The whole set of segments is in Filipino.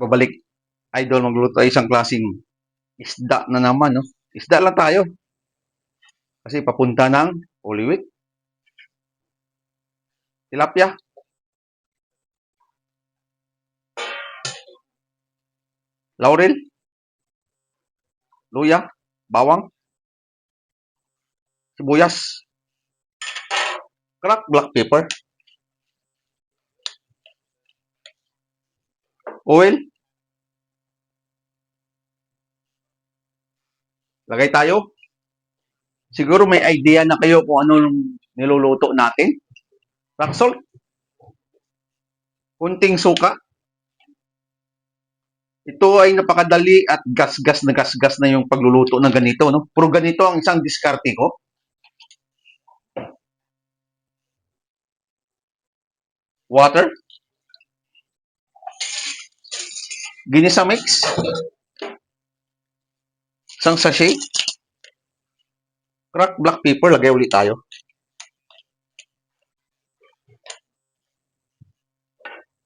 Babalik, idol, magluluto tayo isang klaseng isda na naman, no? Isda lang tayo. Kasi papunta ng Holy Week. Tilapia, laurel, luya, bawang, sibuyas, cracked black pepper, oil, lagay tayo. Siguro may idea na kayo kung ano yung niluluto natin. Rock salt, kunting suka. Ito ay napakadali at gasgas na yung pagluluto ng ganito, no? Pero ganito ang isang diskarte ko. Water, ginisa mix, isang sachet, cracked black pepper, lagay ulit tayo.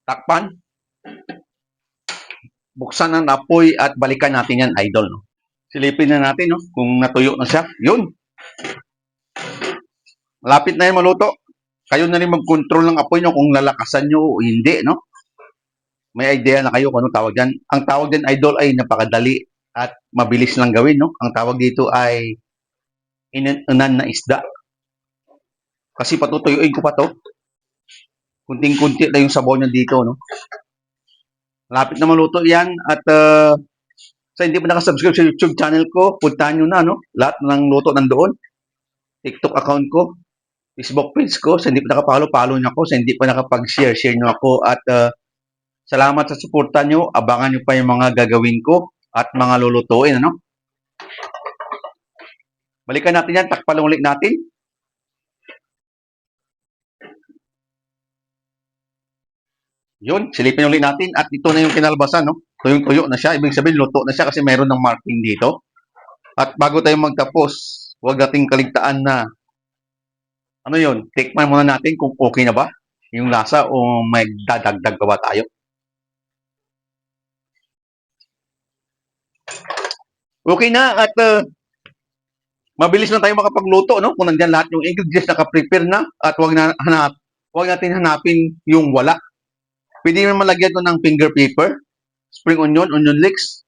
Takpan, buksan ang apoy at balikan natin yan, idol. No? Silipin na natin, no? Kung natuyo na siya. Yun. Malapit na yan maluto. Kayo na rin mag-control ng apoy nyo kung lalakasan nyo o hindi, no? May idea na kayo kung ano tawag yan. Ang tawag din, idol, ay napakadali at mabilis lang gawin, no? Ang tawag dito ay inunan na isda. Kasi patutuyuin ko pa to. Kunting-kunti na yung sabaw niya dito, no? Malapit na maluto yan at sa hindi pa nakasubscribe sa YouTube channel ko, puntahan nyo na, no? Lahat ng luto nandoon. TikTok account ko, Facebook page ko. Sa hindi pa nakapalo, follow nyo ako. Sa hindi pa nakapag-share, share nyo ako. At salamat sa suporta nyo. Abangan nyo pa yung mga gagawin ko at mga lulutuin, ano? Balikan natin yan. Takpan ulit natin. Yun, silipin ulit natin. At ito na yung kinalbasan, no? Tuyong-tuyo na siya. Ibig sabihin, luto na siya kasi mayroon ng marking dito. At bago tayo magtapos, huwag nating kaligtaan na ano yun, tikman muna natin kung okay na ba yung lasa o may dadagdag pa ba tayo. Okay na at mabilis na tayo makapagluto, no? Kung nandiyan lahat yung ingredients naka-prepare na at huwag natin hanapin yung wala. Pwede naman malagyan ito ng finger pepper, spring onion, onion leeks,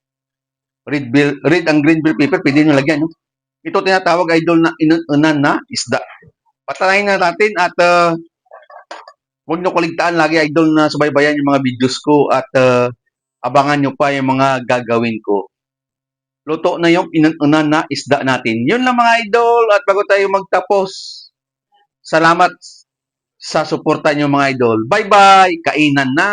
red and green bell pepper, pwede nyo lagyan, no? Ito tinatawag, idol, na inunan na isda. Patanayin na natin at huwag nyo kaligtaan lagi, idol, na subaybayan yung mga videos ko at abangan nyo pa yung mga gagawin ko. Luto na yung inunan na isda natin. Yun lang, mga idol, at bago tayo magtapos, salamat sa suporta nyo, mga idol. Bye-bye! Kainan na!